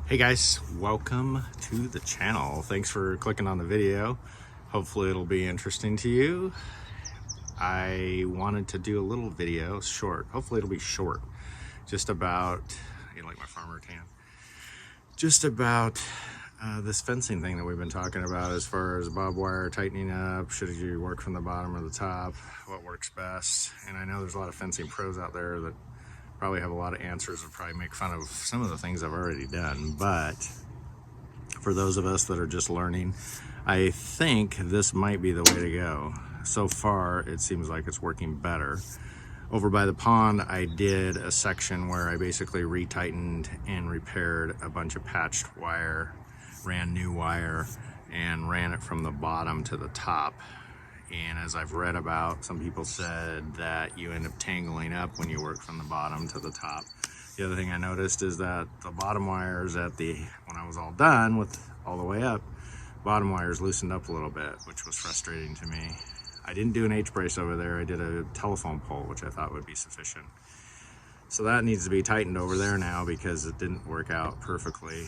Hey guys, welcome to the channel. Thanks for clicking on the video. Hopefully it'll be interesting to you. I wanted to do a little video, short, hopefully it'll be short, just about, you like my farmer tan, just about this fencing thing that we've been talking about as far as barbed wire tightening up. Should you work from the bottom or the top? What works best? And I know there's a lot of fencing pros out there that probably have a lot of answers and probably make fun of some of the things I've already done, but for those of us that are just learning, I think this might be the way to go. So far it seems like it's working better. Over by the pond I did a section where I basically retightened and repaired a bunch of patched wire, ran new wire, and ran it from the bottom to the top. And as I've read about, some people said that you end up tangling up when you work from the bottom to the top. The other thing I noticed is that the bottom wires when I was all done with all the way up, bottom wires loosened up a little bit, which was frustrating to me. I didn't do an H-brace over there. I did a telephone pole, which I thought would be sufficient. So that needs to be tightened over there now because it didn't work out perfectly.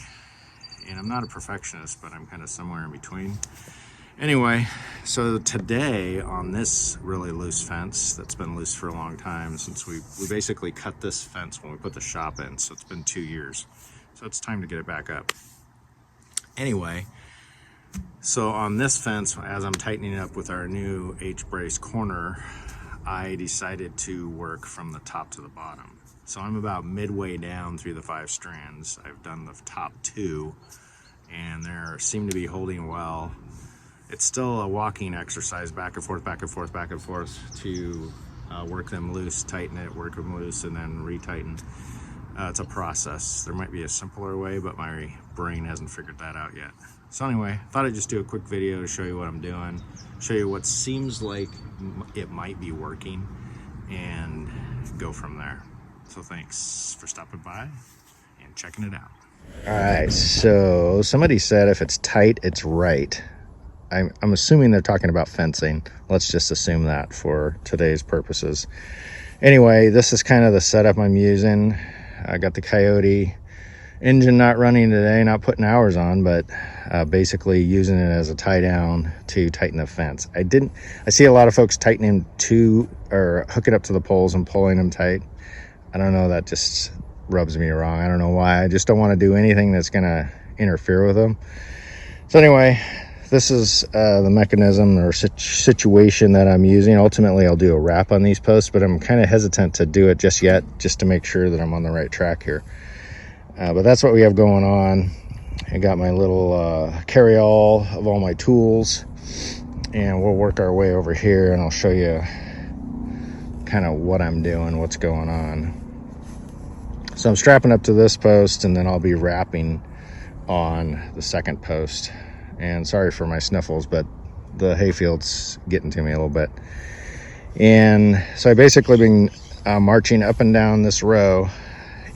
And I'm not a perfectionist, but I'm kind of somewhere in between. Anyway, so today on this really loose fence that's been loose for a long time, since we basically cut this fence when we put the shop in, so it's been 2 years. So it's time to get it back up. Anyway, so on this fence, as I'm tightening up with our new H-brace corner, I decided to work from the top to the bottom. So I'm about midway down through the 5 strands. I've done the top 2 and they seem to be holding well. It's still a walking exercise, back and forth, back and forth, back and forth, to work them loose, tighten it, work them loose, and then retighten. It's a process. There might be a simpler way, but my brain hasn't figured that out yet. So anyway, thought I'd just do a quick video to show you what I'm doing, show you what seems like it might be working, and go from there. So thanks for stopping by and checking it out. All right, so somebody said if it's tight, it's right. I'm assuming they're talking about fencing. Let's just assume that for today's purposes. Anyway, this is kind of the setup I'm using. I got the Coyote engine not running today, not putting hours on, but basically using it as a tie down to tighten the fence. I see a lot of folks tightening or hook it up to the poles and pulling them tight. I don't know, that just rubs me wrong. I don't know why. I just don't want to do anything that's gonna interfere with them. So anyway, this is the mechanism or situation that I'm using. Ultimately, I'll do a wrap on these posts, but I'm kind of hesitant to do it just yet, just to make sure that I'm on the right track here. But that's what we have going on. I got my little carry-all of all my tools, and we'll work our way over here, and I'll show you kind of what I'm doing, what's going on. So I'm strapping up to this post, and then I'll be wrapping on the second post. And sorry for my sniffles, but the hayfield's getting to me a little bit. And so I basically been marching up and down this row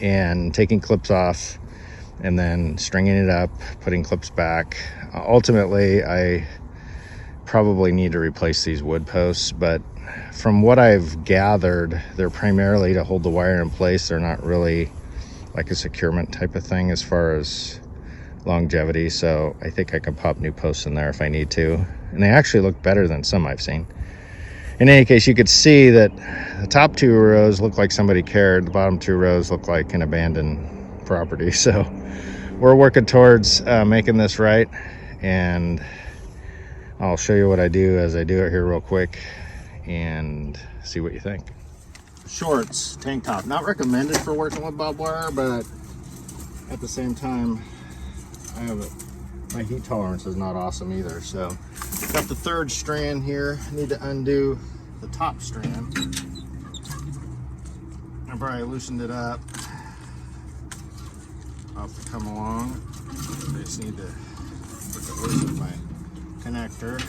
and taking clips off and then stringing it up, putting clips back. Ultimately, I probably need to replace these wood posts, but from what I've gathered, they're primarily to hold the wire in place. They're not really like a securement type of thing as far as longevity, so I think I can pop new posts in there if I need to, and they actually look better than some I've seen. In any case, you could see that the top 2 rows look like somebody cared, the bottom 2 rows look like an abandoned property. So we're working towards making this right, and I'll show you what I do as I do it here real quick and see what you think. Shorts, tank top, not recommended for working with barbed wire, but at the same time my heat tolerance is not awesome either. So got the 3rd strand here. Need to undo the top strand. I've already loosened it up. I'll have to come along. I just need to loosen my connector.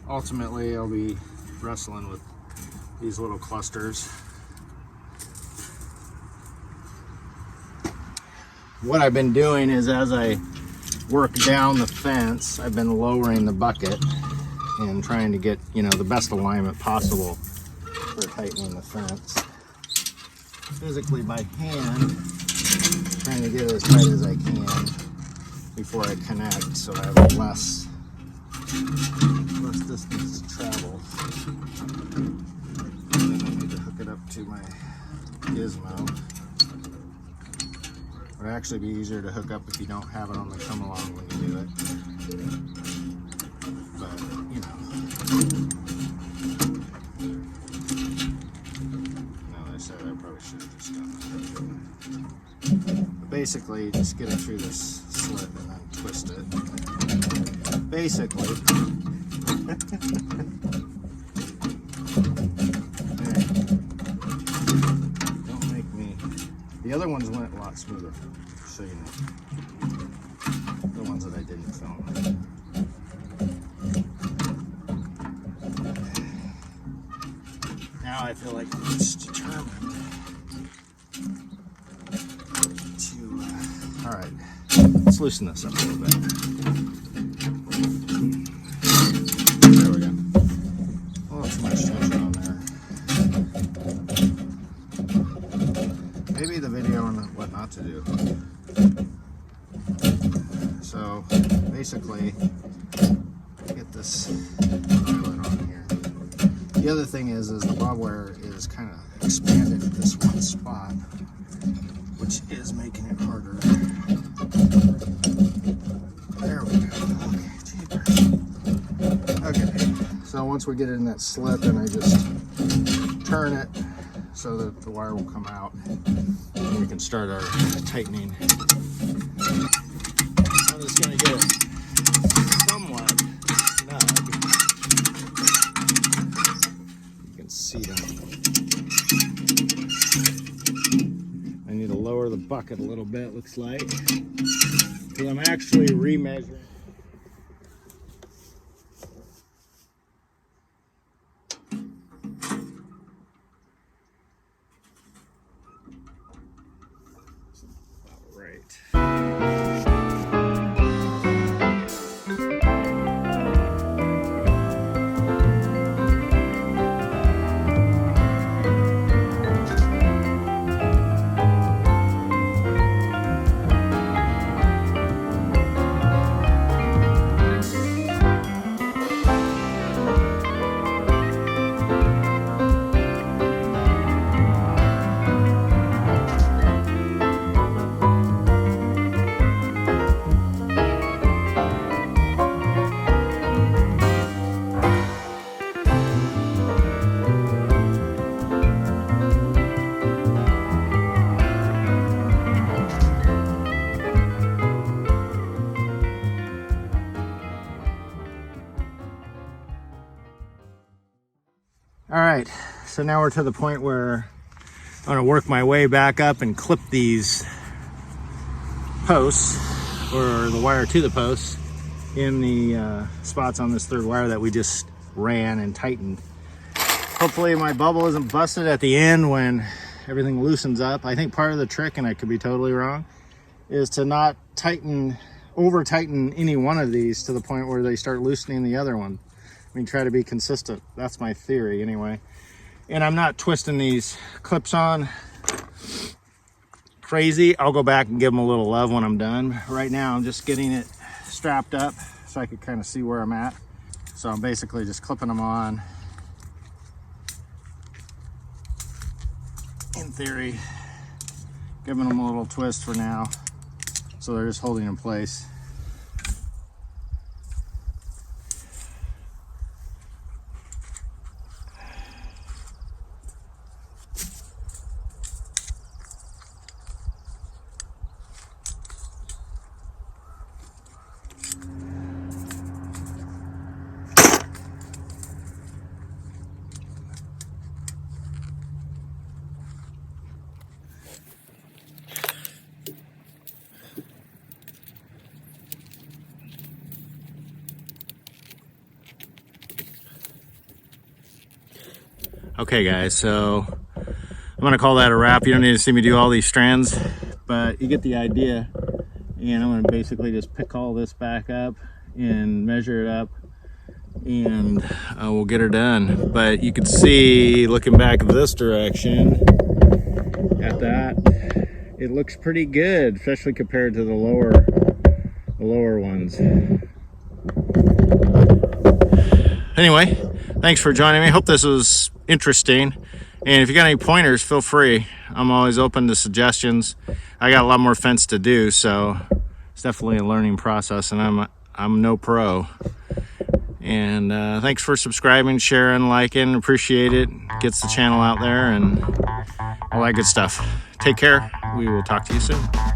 Ultimately, I'll be wrestling with these little clusters. What I've been doing is, as I work down the fence, I've been lowering the bucket and trying to get, the best alignment possible for tightening the fence. Physically by hand, trying to get it as tight as I can before I connect, so I have less distance to travel. And then I need to hook it up to my gizmo. It would actually be easier to hook up if you don't have it on the come along when you do it. But, you know. No, I said I probably should have just done that. But basically, you just get it through this slit and then twist it. Basically. Don't make me. The other ones went a lot smoother, so you know. The ones that I didn't film. Now I feel like I'm just determined to. All right, let's loosen this up a little bit. There we go. A little too much tension on there. Maybe the video on what not to do. So basically, get this eyelet on here. The other thing is the bob wire is kind of expanded at this one spot, which is making it harder. There we go. Okay, jeepers. Okay, so once we get it in that slit, then I just turn it so that the wire will come out, and we can start our tightening. I'm just going to get it somewhat snug. You can see them. I need to lower the bucket a little bit, looks like, because I'm actually remeasuring. All right, so now we're to the point where I'm gonna work my way back up and clip these posts, or the wire to the posts, in the spots on this third wire that we just ran and tightened. Hopefully my bubble isn't busted at the end when everything loosens up. I think part of the trick, and I could be totally wrong, is to not over tighten any one of these to the point where they start loosening the other one. I mean, try to be consistent. That's my theory anyway. And I'm not twisting these clips on crazy. I'll go back and give them a little love when I'm done. Right now, I'm just getting it strapped up so I can kind of see where I'm at. So I'm basically just clipping them on. In theory, giving them a little twist for now. So they're just holding in place. Okay guys, so I'm gonna call that a wrap. You don't need to see me do all these strands, but you get the idea. And I'm gonna basically just pick all this back up and measure it up, and we'll get her done. But you can see, looking back this direction at that, it looks pretty good, especially compared to the lower ones. Anyway, thanks for joining me. Hope this was interesting. And if you got any pointers, feel free. I'm always open to suggestions. I got a lot more fence to do, so it's definitely a learning process, and I'm no pro. And thanks for subscribing, sharing, liking. Appreciate it. Gets the channel out there and all that good stuff. Take care. We will talk to you soon.